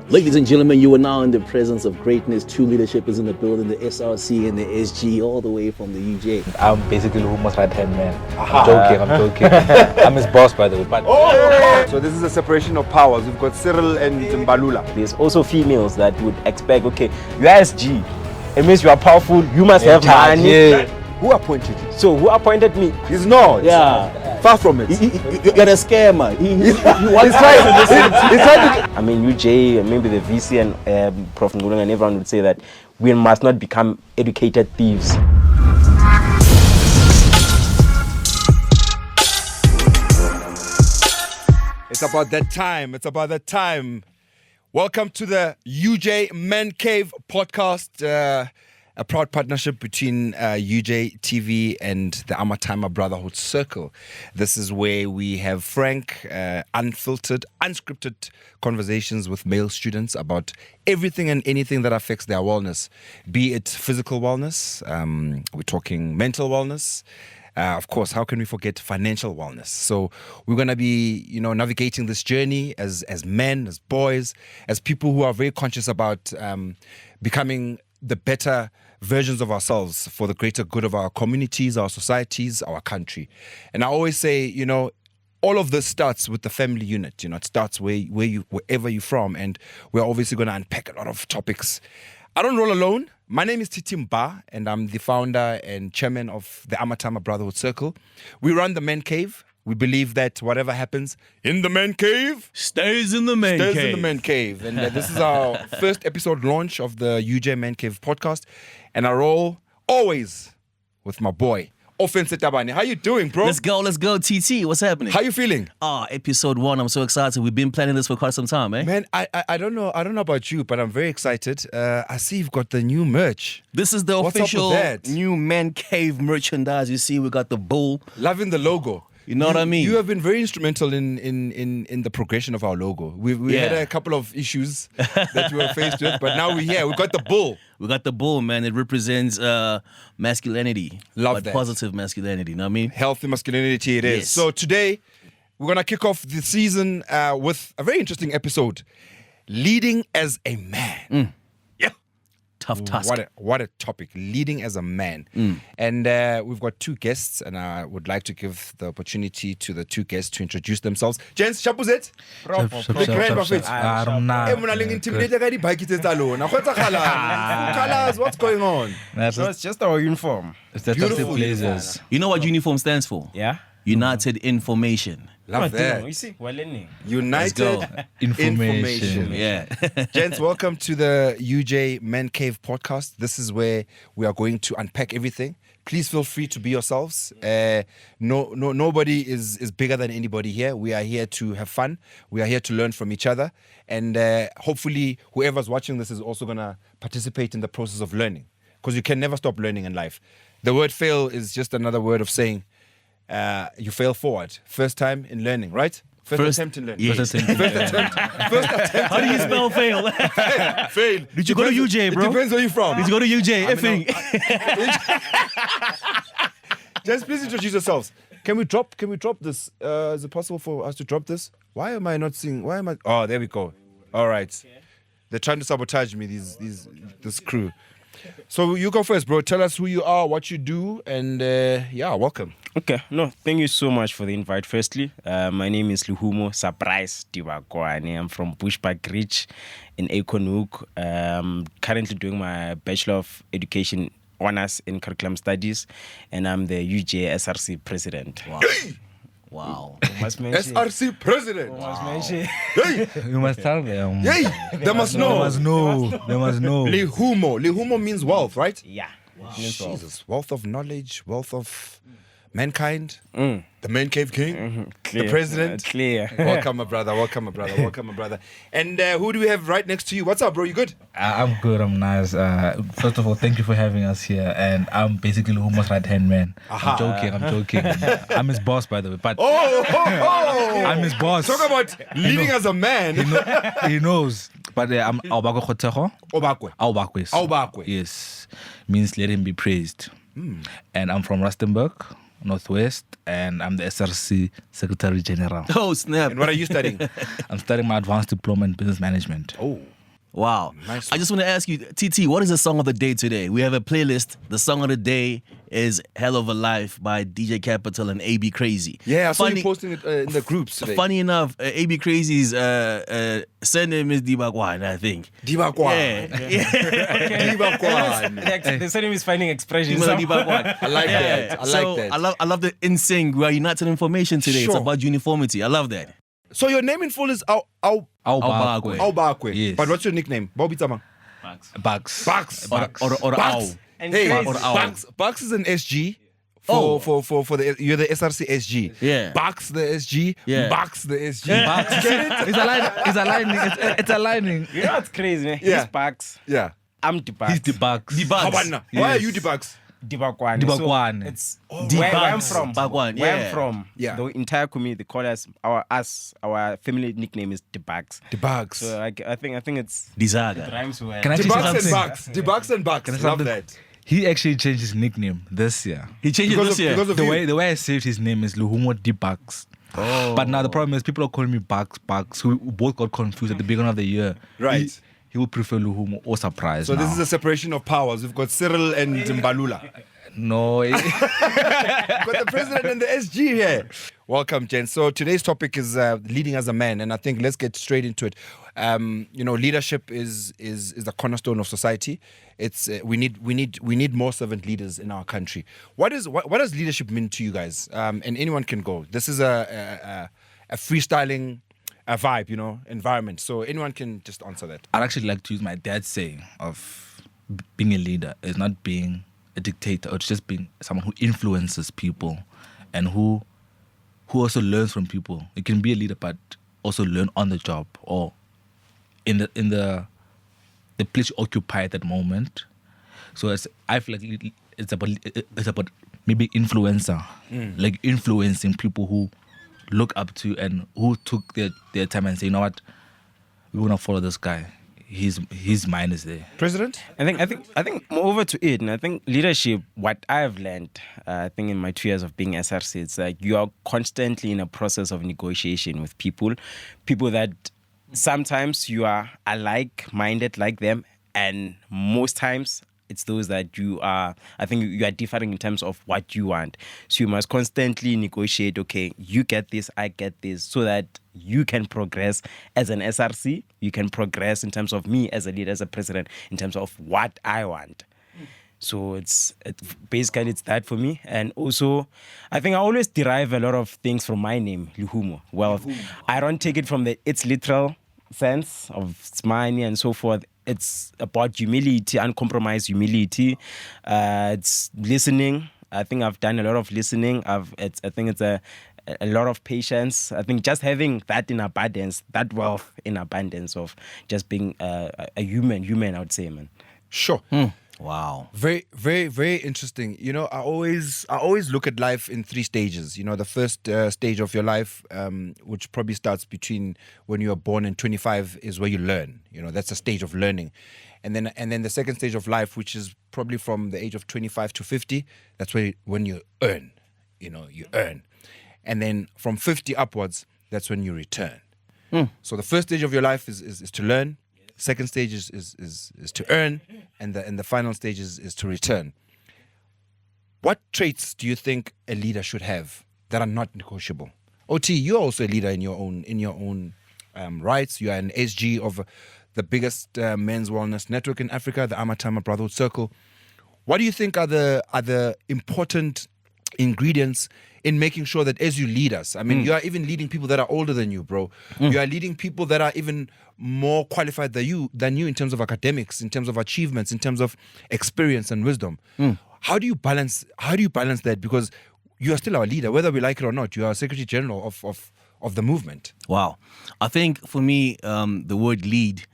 Ladies and gentlemen, you are now in the presence of greatness. True leadership is in the building. The SRC and the SG, all the way from the UJ. I'm basically Luhumo's right-hand man. I'm joking. I'm his boss, by the way. But So this is a separation of powers. We've got Cyril and Mbalula. There's also females that would expect, okay, you're SG. It means you are powerful, you must have money. Yeah. Who appointed you? So who appointed me? He's not. Yeah. Far from it. You're a scammer. He's I mean, UJ, maybe the VC and Prof. Ngulung and everyone would say that we must not become educated thieves. It's about that time. It's about that time. Welcome to the UJ ManCave podcast, a proud partnership between UJTV and the Amatyma Brotherhood Circle. This is where we have frank, unfiltered, unscripted conversations with male students about everything and anything that affects their wellness, be it physical wellness, we're talking mental wellness. Of course, how can we forget financial wellness? So we're going to be, navigating this journey as men, as boys, as people who are very conscious about becoming the better versions of ourselves for the greater good of our communities, our societies, our country. And I always say, all of this starts with the family unit. It starts wherever you're from, and we're obviously going to unpack a lot of topics. I don't roll alone. My name is TTMbha, and I'm the founder and chairman of the Amatyma Brotherhood Circle. We run the ManCave. We believe that whatever happens in the ManCave stays in the ManCave. Stays in the ManCave. And this is our first episode launch of the UJ ManCave podcast. And I roll always with my boy, Ofentse Tabane. How you doing, bro? Let's go, TT. What's happening? How you feeling? Episode 1. I'm so excited. We've been planning this for quite some time, eh? Man, I don't know about you, but I'm very excited. I see you've got the new merch. This is the What's up with official that? new ManCave merchandise. You see, we got the bull. Loving the logo. You know what I mean? You have been very instrumental in the progression of our logo. We had a couple of issues that we were faced with, but now we're here. We got the bull. We got the bull, man. It represents masculinity. Love but that. Positive masculinity, you know what I mean? Healthy masculinity it is. Yes. So today, we're going to kick off the season with a very interesting episode. Leading as a man. Yeah. Tough task. What a topic. Leading as a man. And we've got two guests, and I would like to give the opportunity to the two guests to introduce themselves. Gents, Shapuzet. What's going on? So it's just our uniform. it's the Beautiful blazers. You know what uniform stands for? Yeah? United Information. Love that. You see, we're learning. United Information. Yeah. Gents, welcome to the UJ ManCave podcast. This is where we are going to unpack everything. Please feel free to be yourselves. Nobody is bigger than anybody here. We are here to have fun. We are here to learn from each other. And hopefully whoever's watching this is also going to participate in the process of learning. Because you can never stop learning in life. The word fail is just another word of saying you fail forward. First time in learning, right? First attempt in learning. Yes. First attempt. How do you spell fail? Fail. Did you go to UJ, bro? It depends where you're from. Did you go to UJ? effing. Just please introduce yourselves. Can we drop this? Is it possible for us to drop this? Why am I not seeing? Oh, there we go. All right. They're trying to sabotage me, this crew. So you go first, bro. Tell us who you are, what you do, and welcome. Okay, no, thank you so much for the invite. Firstly, my name is Luhumo Surprise Tibakwane. I'm from Bushbuck Ridge in Ekonhoek. Currently doing my Bachelor of Education Honors in Curriculum Studies, and I'm the UJ SRC President. Wow. Wow. SRC President. You must tell them. Yay! They must know. They must know. Lihumo means wealth, right? Yeah. Jesus, wealth of knowledge, wealth of mankind. The ManCave King, Clear. the president. Clear. Welcome, my brother. And who do we have right next to you? What's up, bro? You good? I'm good. I'm nice. First of all, thank you for having us here. And I'm basically Luhumo's right-hand man. I'm joking. I'm his boss, by the way. But I'm his boss. Talk about leading as a man. He knows. But I'm Aubakwe Khoteho. Obakwe. Yes. Means let him be praised. And I'm from Rustenburg. Northwest, and I'm the SRC Secretary-General. Oh, snap. And what are you studying? I'm studying my advanced diploma in business management. Oh, Wow. Nice I just want to ask you, TT, what is the song of the day today? We have a playlist. The song of the day is Hell of a Life by DJ Capital and AB Crazy. yeah, I saw you posting it in the groups today. Funny enough, AB Crazy's surname is Dibakwan, I think. Dibakwan. Yeah. Dibakwan. The surname is finding expression. Dibakwan. I like that. I like that. I love the in sync. We are united in formation today. It's Sure. about uniformity. I love that. So your name in full is Aubakwe. Aubakwe. Yes. But what's your nickname? Bobby Tabane. Bucks. Bucks. Or Bucks. Ow. And Hey, crazy. Or Ow. Bucks is an SG. Oh. For the you're the SRC SG. Yeah. Bucks the SG. Yeah. Bucks the SG. It's aligning. It's aligning. You know what's crazy, man? Yeah. He's Bucks. Yeah. I'm the Bucks. He's the Bucks. Habanna. Why are you the Bucks? Dibakwane. Dibakwane. So it's Dibaks. where I'm from. Bakwane, Where yeah. I'm from. Yeah. The entire community, they call us our family nickname is Dibaks. The Bucks. So I think it's Dizaga. rhymes well. Can I The say Bucks and something? Bucks. The Bucks and Bucks. Can I say Love something? that. He actually changed his nickname this year. He changed it Because this of, year. because of The you. way I saved his name is Luhumo D Bucks. Oh. But now the problem is people are calling me Bucks, who both got confused at the beginning of the year. Right. He would prefer Luhumo or Surprise. So now. this is a separation of powers. We've got Cyril and Mbalula. No. We've got the president and the SG here. Welcome, Jen. So today's topic is leading as a man, and I think let's get straight into it. Leadership is the cornerstone of society. It's we need more servant leaders in our country. What does leadership mean to you guys? And anyone can go. This is a freestyling vibe, environment. So anyone can just answer that. I'd actually like to use my dad's saying of being a leader is not being a dictator, or it's just being someone who influences people and who also learns from people. You can be a leader but also learn on the job or in the place you occupy at that moment. So I feel like it's about maybe influencer, like influencing people who look up to and who took their time and say, you know what, we want to follow this guy. His mind is there. President? I think moreover to it, and I think leadership, what I have learned, I think in my 2 years of being SRC, it's like you are constantly in a process of negotiation with people that sometimes you are alike-minded like them, and most times it's those that I think you are differing in terms of what you want. So you must constantly negotiate, okay, you get this, I get this, so that you can progress as an SRC, you can progress in terms of me as a leader, as a president, in terms of what I want. So it's basically that for me. And also, I think I always derive a lot of things from my name, Luhumo. Well, I don't take it from its literal sense of it's mine and so forth. It's about humility, uncompromised humility. It's listening. I think I've done a lot of listening. I think it's a lot of patience. I think just having that in abundance, that wealth in abundance of just being a human, I would say, man. Sure. Wow. Very, very, very interesting. I always look at life in 3 stages. The first stage of your life, which probably starts between when you are born and 25, is where you learn. That's a stage of learning. And then the second stage of life, which is probably from the age of 25 to 50, that's when you earn. You earn. And then from 50 upwards, that's when you return. So the first stage of your life is to learn. Second stage is to earn, and the final stage is to return. What traits do you think a leader should have that are not negotiable? OT, you're also a leader in your own rights. You are an SG of the biggest men's wellness network in Africa, the Amatyma Brotherhood Circle. What do you think are the important ingredients in making sure that as you lead us, I mean, you are even leading people that are older than you, bro. You are leading people that are even more qualified than you in terms of academics, in terms of achievements, in terms of experience and wisdom. How do you balance that? Because you are still our leader, whether we like it or not. You are Secretary-General of the movement. Wow. I think for me, the word lead,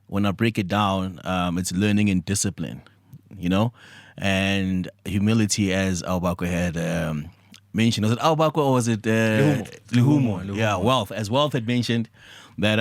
when I break it down, it's learning and discipline, and humility, as Aubakwe had mentioned. Was it Aubakwe or was it Luhumo? Yeah, wealth. As wealth had mentioned, that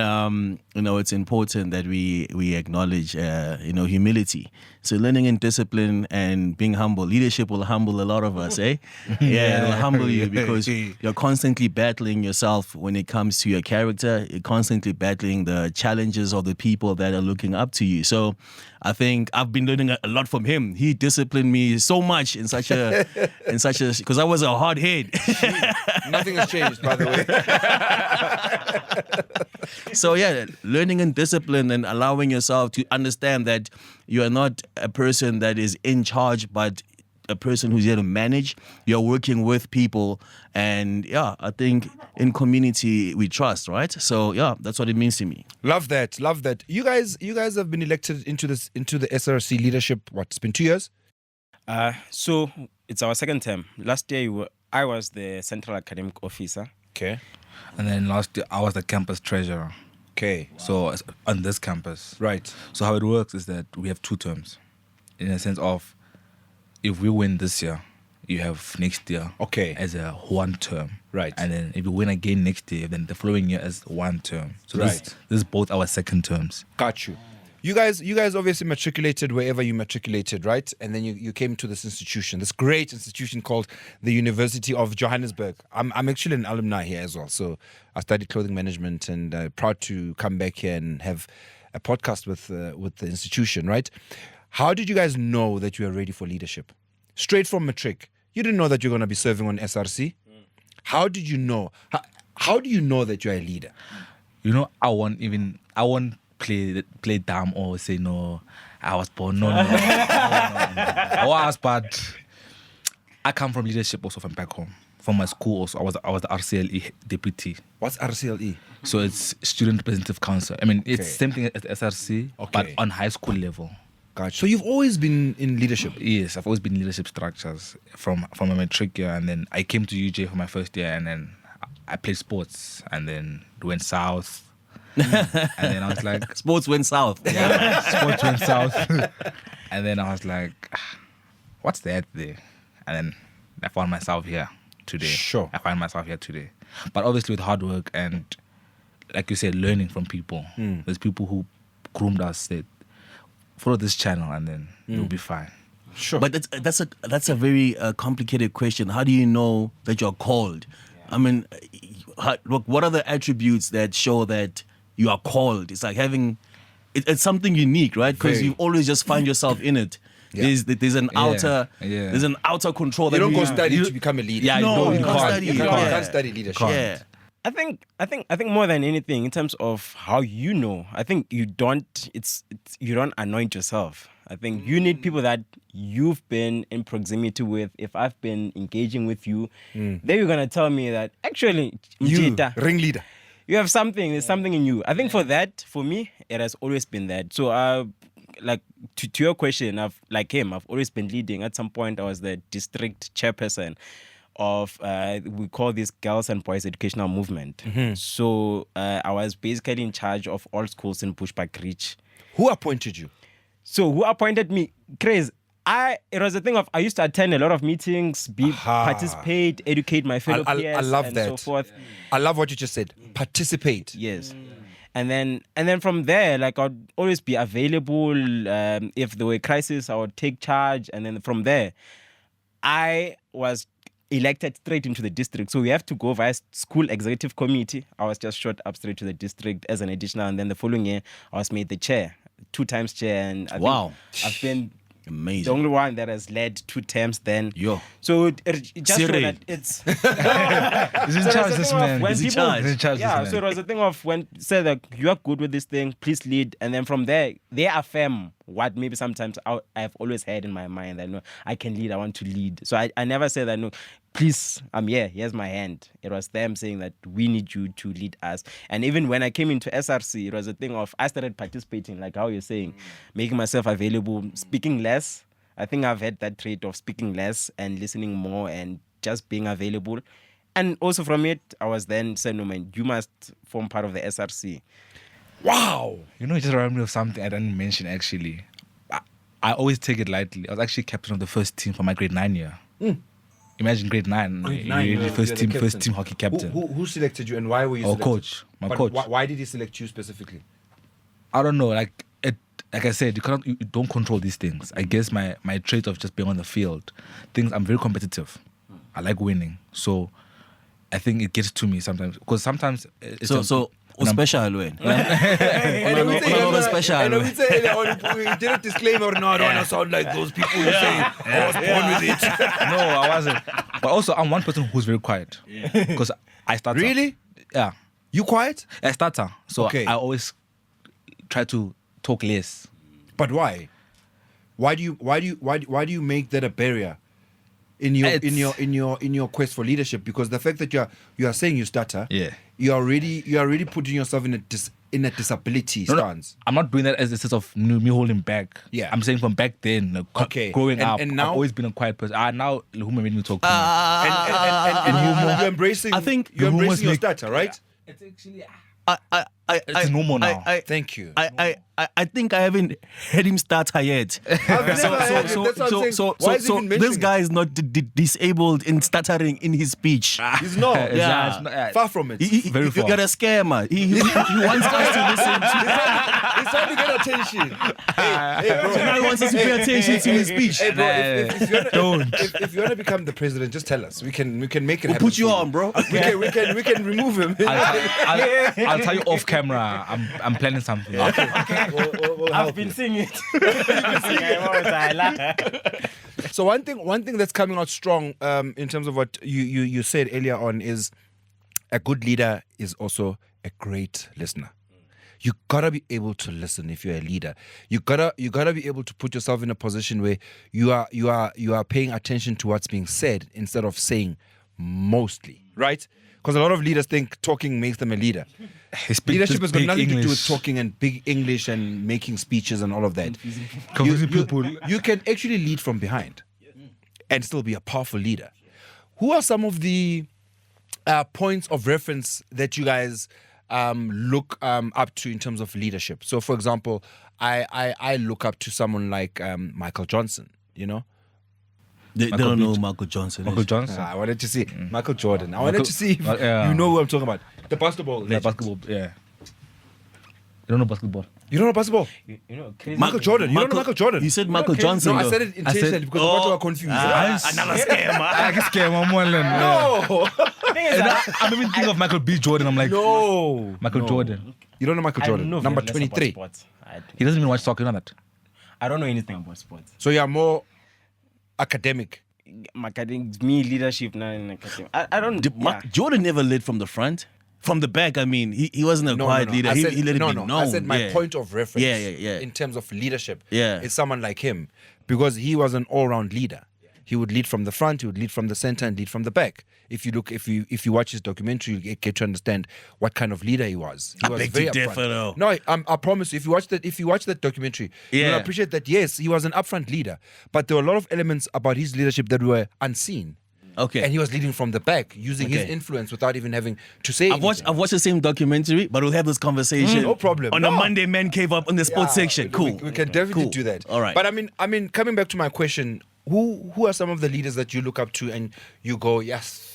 it's important that we acknowledge humility. So learning in discipline and being humble. Leadership will humble a lot of us, eh? Yeah, it'll humble you because you're constantly battling yourself when it comes to your character. You're constantly battling the challenges of the people that are looking up to you. So I think I've been learning a lot from him. He disciplined me so much in such a because I was a hard head. Nothing has changed, by the way. So yeah, learning in discipline and allowing yourself to understand that you are not a person that is in charge, but a person who's here to manage. You're working with people, and yeah, I think in community we trust, right? So yeah, that's what it means to me. Love that. You guys have been elected into the SRC leadership. What? It's been 2 years. So it's our second term. Last year I was the central academic officer. Okay. And then last year, I was the campus treasurer. Okay. So on this campus. Right. So how it works is that we have 2 terms. In a sense of, if we win this year, you have next year as a 1 term. Right. And then if you win again next year, then the following year is 1 term. So Right. this is both our second terms. Got you. You guys obviously matriculated wherever you matriculated, right? And then you came to this institution, this great institution called the University of Johannesburg. I'm actually an alumni here as well. So I studied clothing management, and proud to come back here and have a podcast with the institution, right? How did you guys know that you were ready for leadership? Straight from matric. You didn't know that you're going to be serving on SRC. How did you know? How do you know that you're a leader? You know, I won't play dumb or say no, I was born. No. I was, but I come from leadership also from back home. From my school also, I was the RCLE deputy. What's RCLE? So it's Student Representative Council. I mean, it's same thing as SRC, but on high school level. Gotcha. So you've always been in leadership? Yes, I've always been in leadership structures from a matric year, and then I came to UJ for my first year, and then I played sports, and then went south. And then I was like, Sports went south. yeah, sports went south. And then I was like, what's that there? And then I found myself here today. Sure. I find myself here today. But obviously with hard work and, like you said, learning from people. There's people who groomed us, said, follow this channel and then you'll be fine. Sure. But that's a very complicated question. How do you know that you're called? I mean, look, what are the attributes that show that you are called? It's like having, it's something unique, right? Because you always just find yourself in it. Yeah. There's an outer control. You that don't go study to become a leader. Yeah, you can't study. You can't study leadership. Yeah. I think more than anything, in terms of how you know, I think you don't anoint yourself. I think you need people that you've been in proximity with. If I've been engaging with you, then you're gonna tell me that actually You, ringleader. you have something. There's something in you. I think for me, it has always been that. So like to your question, I've always been leading. At some point, I was the district chairperson of we call this Girls and Boys Educational Movement. So I was basically in charge of all schools in Bushbuckridge. Who appointed you? So who appointed me? Crazy. It was a thing of I used to attend a lot of meetings, participate, educate my fellow peers, I love and that. so forth. I love what you just said. Participate. Yes. And then from there, like I'd always be available. If there were crises, I would take charge. And then from there, I was elected straight into the district. So we have to go via school executive committee. I was just shot up straight to the district as an additional. And then the following year, I was made the chair, 2 times chair. And I think I've been Amazing. the only one that has led 2 terms then. Yo. So it just so that it's... He's in charge, this man. He's in charge. He's in charge, Yeah, this so it man. was a thing of when said that you are good with this thing, please lead. And then from there, they affirm what maybe sometimes I've always had in my mind that no, I can lead, I want to lead. So I never said that no, please, I'm here, here's my hand. It was them saying that we need you to lead us. And even when I came into SRC, it was a thing of I started participating, like how you're saying, making myself available, speaking less. I think I've had that trait of speaking less and listening more and just being available. And also from it, I was then saying, no man, you must form part of the SRC. Wow. You know, it just reminded me of something I didn't mention actually. I always take it lightly. I was actually captain of the first team for my grade 9 year. Imagine grade 9. Grade 9, You're you're the first the team captain. hockey captain. Who selected you and why were you selected? Coach. My But coach. Why did he select you specifically? I don't know. Like I said, you don't control these things. I guess my trait of just being on the field, I'm very competitive. I like winning, so I think it gets to me sometimes. Because sometimes it's So special when. Special. And I would say we did a disclaimer. No, I don't want to sound like those people who say I was born with it. No, I wasn't. But also, I'm one person who's very quiet. Because I starter. Really? Yeah. You quiet? I starter. So Okay. I always try to talk less. But why? Why do you make that a barrier in your quest for leadership? Because the fact that you are saying you stutter, you are already putting yourself in a disability stance. I'm not doing that as a sense of me holding back. Yeah. I'm saying from back then, growing up, and now, I've always been a quiet person. Now Luhuma made me talk. and you're embracing. I think you're the embracing your rumors stutter, right? It's actually it's normal now. Thank you. I think I haven't heard him stutter yet. I've never heard him. That's what I'm saying. Why is he even this mentioning guy is not disabled in stuttering in his speech. He's not. Yeah. It's not- Far from it. Very You far. got a scammer. He wants us to listen to. He's trying to get attention. Hey, bro. Now he wants us to pay attention to his speech. Hey, bro, if you wanna become the president, just tell us. We can make it happen. We'll put you for on, bro. We can remove him. I'll tell you off camera. I'm planning something. We'll help I've been you. seeing it. So one thing that's coming out strong in terms of what you said earlier on is a good leader is also a great listener. You gotta be able to listen if you're a leader. You gotta be able to put yourself in a position where you are paying attention to what's being said instead of saying mostly, right? Because a lot of leaders think talking makes them a leader. Leadership has got nothing to do with talking and big English and making speeches and all of that. Confusing people. You can actually lead from behind and still be a powerful leader. Who are some of the points of reference that you guys look up to in terms of leadership? So, for example, I look up to someone like Michael Johnson, you know? They don't know who Michael Johnson is. Michael Johnson. I wanted to see Michael Jordan. I wanted to see if you know who I'm talking about. The basketball Yeah, legend. basketball. Yeah. You don't know basketball. You don't know basketball? You know, crazy. Michael Jordan. You don't know Michael Jordan? You said Michael Okay. Johnson. No, I though. said it intentionally because I got confused. Another scammer. I can scare my mom. No. I'm even thinking of Michael B. Jordan. I'm like, No. Michael Jordan. You don't know Michael I Jordan? know Number very less about 23. sports. He doesn't even watch soccer. You know that? I don't know anything about sports. So you are more academic. Me, leadership, not in academic. I don't. Jordan never led from the front. From the back, I mean, he wasn't a quiet leader. I said, he let it be known. I said my point of reference Yeah. in terms of leadership Yeah. is someone like him because he was an all-round leader. He would lead from the front, he would lead from the center, and lead from the back. If you watch his documentary, you get to understand what kind of leader he was. He I was beg very to differ, upfront. though. No, I promise you, if you watch that documentary, you'll appreciate that. Yes, he was an upfront leader, but there were a lot of elements about his leadership that were unseen. Okay. And he was leading from the back, using his influence without even having to say anything. I've watched the same documentary, but we'll have this conversation. No problem. On a Monday ManCave up on the sports section. Cool. We can definitely Cool. do that. All right. But I mean, coming back to my question, who are some of the leaders that you look up to and you go, yes,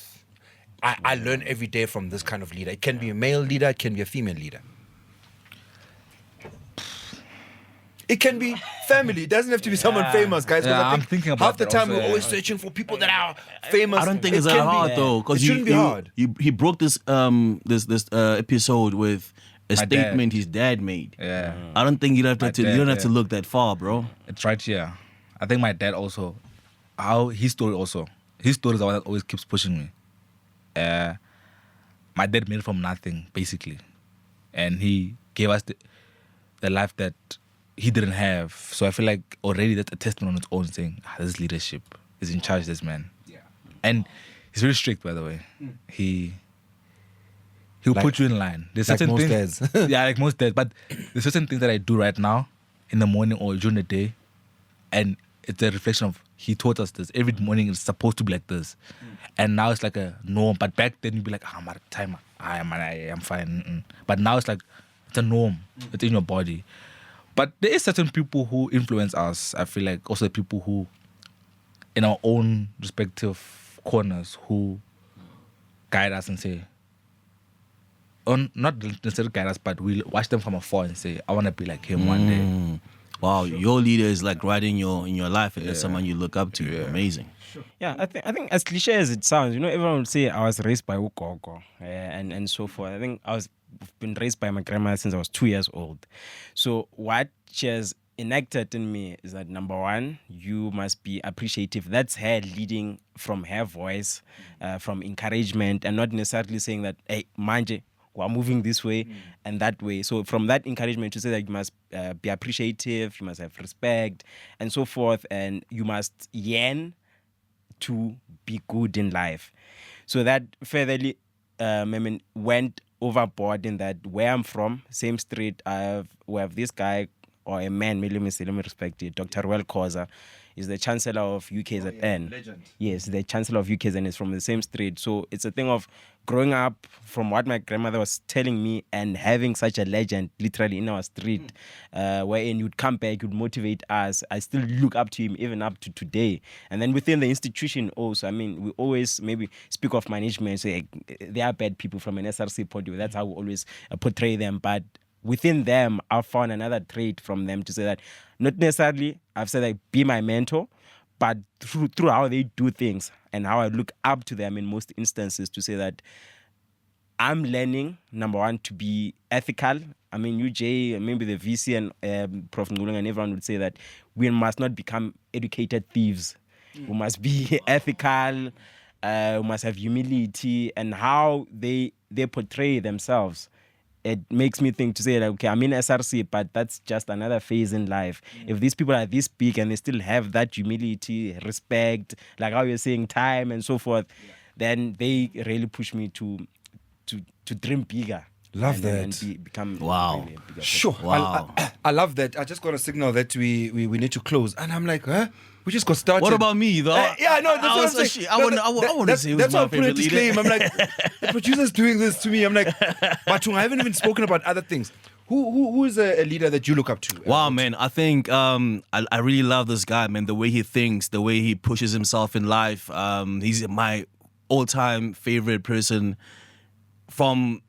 I learn every day from this kind of leader. It can be a male leader, it can be a female leader. It can be family. It doesn't have to be someone famous, guys. 'cause Yeah, I think I'm thinking about half the that time also, we're always yeah. searching for people that are famous. I don't think It it's that can be- hard though, because It shouldn't be hard. He broke this episode with a My statement his dad made. Yeah. I don't think you don't have to dad, look that far, bro. It's right here. I think my dad also, his story is what always keeps pushing me. My dad made it from nothing, basically. And he gave us the life that he didn't have. So I feel like already that's a testament on its own saying, this is leadership. He's in charge, this man. Yeah. And he's very strict, by the way. He'll put you in line. There's Like certain most things, dads. yeah, like most dads. But there's certain things that I do right now in the morning or during the day. And it's a reflection of he taught us this. Every morning it's supposed to be like this. And now it's like a norm. But back then you'd be like, I'm at a timer. I am fine. But now it's like, it's a norm. It's in your body. But there is certain people who influence us. I feel like also people who, in our own respective corners who guide us and say, not necessarily guide us, but we'll watch them from afar and say, I want to be like him one day. Wow, your leader is like right in your life, and there's someone you look up to. Amazing. Yeah, I think as cliche as it sounds, everyone would say I was raised by Ugogo and so forth. I think I've been raised by my grandma since I was 2 years old. So what she has enacted in me is that, number one, you must be appreciative. That's her leading from her voice, from encouragement, and not necessarily saying that, hey, manje, we're moving this way and that way. So from that encouragement to say that you must be appreciative, you must have respect and so forth, and you must yearn to be good in life. So that furtherly went overboard in that where I'm from, same street, we have this guy, or a man, let me respect it, Dr. Ruel Khoza, is the Chancellor of UKZN. Legend. Yes, the Chancellor of UKZN is from the same street. So it's a thing of growing up from what my grandmother was telling me and having such a legend literally in our street, wherein you'd come back, you'd motivate us. I still look up to him even up to today. And then within the institution also, we always maybe speak of management, say they are bad people from an SRC point of view. That's how we always portray them. But within them, I've found another trait from them to say that not necessarily I've said like be my mentor, but through how they do things and how I look up to them in most instances to say that I'm learning, number one, to be ethical. UJ, maybe the VC and Prof. Ngulung and everyone would say that we must not become educated thieves. We must be ethical, we must have humility, and how they portray themselves. It makes me think to say, like, okay, I'm in SRC, but that's just another phase in life. If these people are this big and they still have that humility, respect, like how you're saying, time and so forth, then they really push me to dream bigger. Love that. And become Wow. really a bigger Sure. Wow. I love that. I just got a signal that we need to close. And I'm like, huh? We just got started. What about me, though? Yeah, no, that's what I'm saying. I want to say who's that's my why I put a favorite leader. disclaimer. I'm like, the producer's doing this to me. I'm like, Batung, I haven't even spoken about other things. Who is a leader that you look up to? Wow, man. I think I really love this guy, man. The way he thinks, the way he pushes himself in life. He's my all-time favorite person from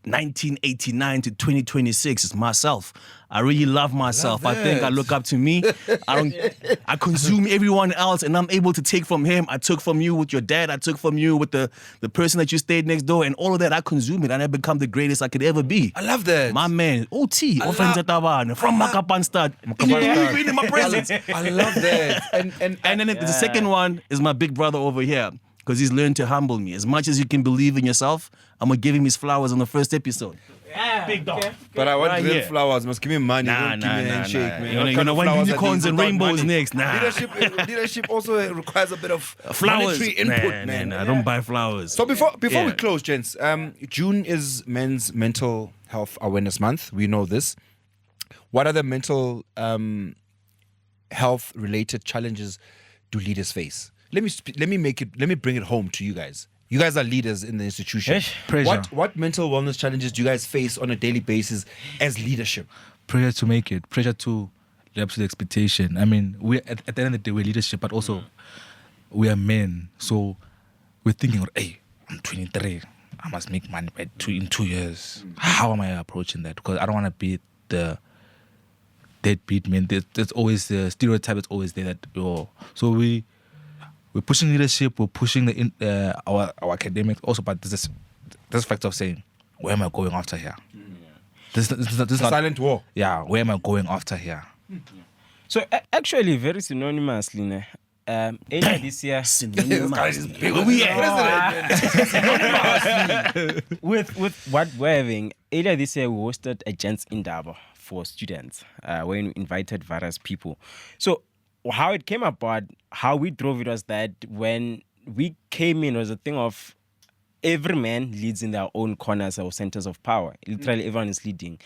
1989 to 2026 is myself. I really love myself. I think I look up to me. I consume everyone else, and I'm able to take from him. I took from you with your dad. I took from you with the person that you stayed next door, and all of that. I consume it, and I become the greatest I could ever be. I love that. My man, OT, Ofentse Tabane, from Makapanstad. In my presence. I love that. And then the second one is my big brother over here, because he's learned to humble me. As much as you can believe in yourself, I'm going to give him his flowers on the first episode. Yeah, big dog. Okay. But I want Right real here. flowers. Must give me money. Don't give me a handshake, man. You're What gonna kind of want flowers are unicorns these and without rainbows money? next. Nah. Leadership also requires a bit of Flowers. monetary input, man. I don't buy flowers. So before we Yeah. close, gents, June is Men's Mental Health Awareness Month. We know this. What other mental health related challenges do leaders face? Let me bring it home to you guys. You guys are leaders in the institution. Pressure. What mental wellness challenges do you guys face on a daily basis as leadership? Pressure to make it, pressure to live up to the expectation. We at the end of the day, we're leadership, but also we are men. So we're thinking, hey, I'm 23. I must make money in 2 years. How am I approaching that? Because I don't want to be the deadbeat man. There's always the stereotype that's always there. So we're pushing leadership. We're pushing our academics also, but there's this fact of saying, where am I going after here? This is not Silent war. Yeah, where am I going after here? So actually, very synonymously, earlier this year, with what we're having, earlier this year we hosted a gents indaba for students, where we invited various people. So how it came about, how we drove it was that when we came in, it was a thing of every man leads in their own corners or centers of power. Literally everyone is leading.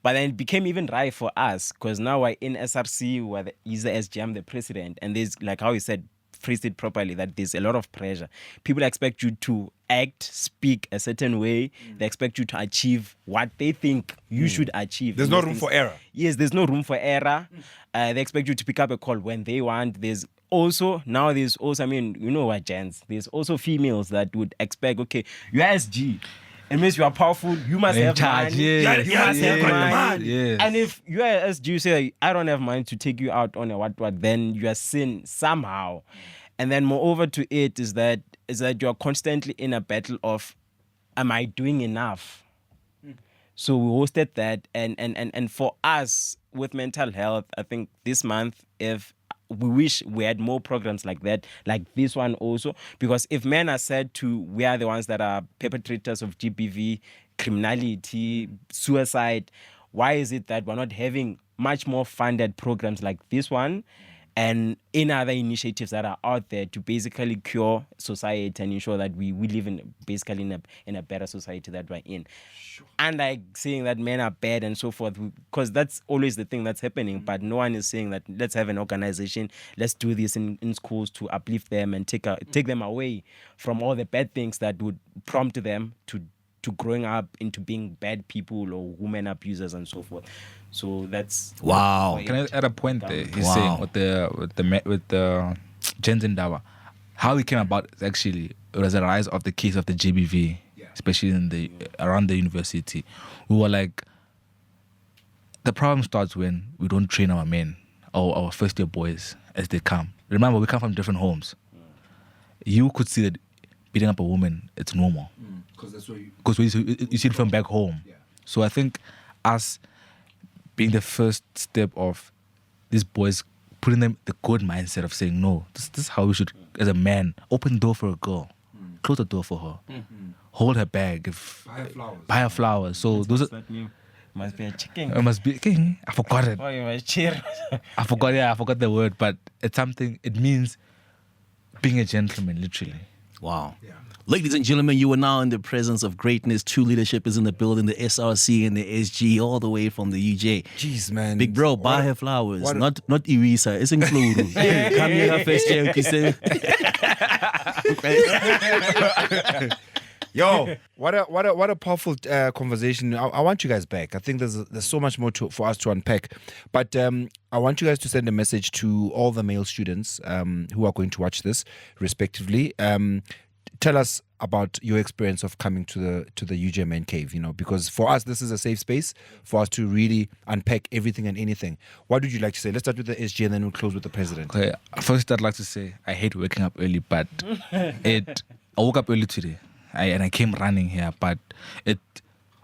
But then it became even right for us because now we're in SRC, where he's the SGM, the president, and there's, like how he said, phrased it properly, that there's a lot of pressure. People expect you to act, speak a certain way. They expect you to achieve what they think you should achieve. There's no room for error. Yes, there's no room for error. They expect you to pick up a call when they want. There's also now there's also, I mean, you know what, gents, there's also females that would expect, okay, you're SG. It means you are powerful. You must In have charge, money. yes, You must have yes, money. yes. And if you are SG, you say, I don't have money to take you out on a what, then you are sin somehow. And then moreover to it is that you are constantly in a battle of, am I doing enough? So we hosted that, and for us with mental health, I think this month, if we wish we had more programs like that, like this one also, because if men are said to, we are the ones that are perpetrators of GBV, criminality, suicide, why is it that we're not having much more funded programs like this one? And in other initiatives that are out there to basically cure society and ensure that we live in a better society that we're in. Sure. And like saying that men are bad and so forth, because that's always the thing that's happening. But no one is saying that let's have an organization, let's do this in schools to uplift them and take them away from all the bad things that would prompt them to growing up into being bad people or women abusers and so forth. So that's Wow. Can I add a point there? He's saying with the TTMbha, how it came about is actually it was a rise of the case of the GBV, especially in around the university. We were like, the problem starts when we don't train our men or our first year boys as they come. Remember, we come from different homes. You could see that beating up a woman, it's normal. Because that's what you see it from back home. Yeah. So I think us being the first step of these boys putting them the good mindset of saying, no, this is how we should, as a man, open the door for a girl, close the door for her, hold her bag, buy her flowers. So those are. Must be a chicken. It must be. Okay, I forgot it. Oh, you must cheer. I forgot the word, but it's something. It means being a gentleman, literally. Wow. Yeah. Ladies and gentlemen, you are now in the presence of greatness. True leadership is in the building. The SRC and the SG, all the way from the UJ. Jeez, man. Big bro, buy her flowers. Not Iwisa. It's included. Come here, first year. Yo, what a powerful conversation. I want you guys back. I think there's so much more for us to unpack. But I want you guys to send a message to all the male students who are going to watch this, respectively. Tell us about your experience of coming to the UJ ManCave, because for us, this is a safe space for us to really unpack everything and anything. What would you like to say? Let's start with the SG and then we'll close with the president. Okay, first I'd like to say I hate waking up early, but I woke up early today. I came running here, but it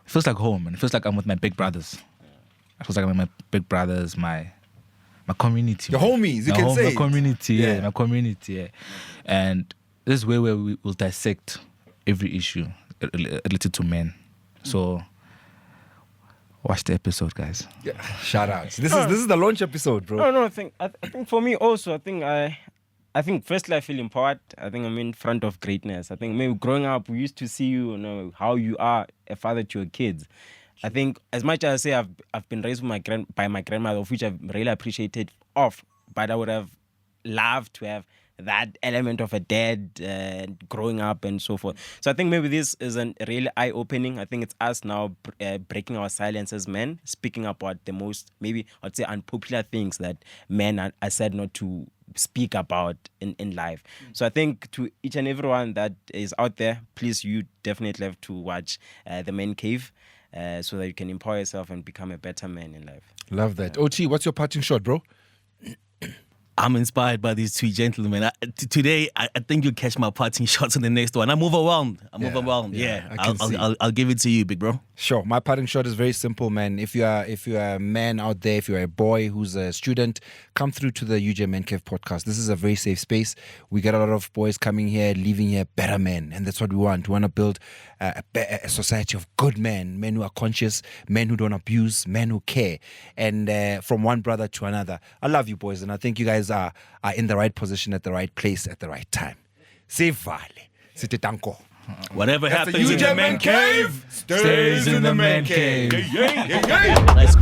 feels like home, and it feels like I'm with my big brothers. It feels like I'm with my big brothers, my community. Your homies, you can say. My community, yeah. And this is where we will dissect every issue related to men. So watch the episode, guys. Yeah, shout out. This is the launch episode, bro. No, I think for me also, I think firstly I feel empowered. I think I'm in front of greatness. I think maybe growing up we used to see you, how you are a father to your kids. I think as much as I say I've been raised by my grandmother, of which I've really appreciated but I would have loved to have that element of a dad growing up and so forth. So I think maybe this is a really eye-opening. I think it's us now breaking our silence as men, speaking about the most, maybe I'd say, unpopular things that men are said not to speak about in life. So I think to each and everyone that is out there, please, you definitely have to watch the ManCave so that you can empower yourself and become a better man in life. Love that. OT, what's your parting shot, bro? I'm inspired by these two gentlemen. Today, I think you'll catch my parting shots in the next one. I'm overwhelmed. Yeah. I'll give it to you, big bro. Sure. My parting shot is very simple, man. If you are a man out there, if you're a boy who's a student, come through to the UJ ManCave podcast. This is a very safe space. We get a lot of boys coming here, leaving here better men, and that's what we want. We want to build a society of good men who are conscious, men who don't abuse, men who care, and from one brother to another. I love you, boys, and I think you guys are in the right position at the right place at the right time. Sivale. Site tanko. Whatever happens in the ManCave stays in the ManCave. Nice.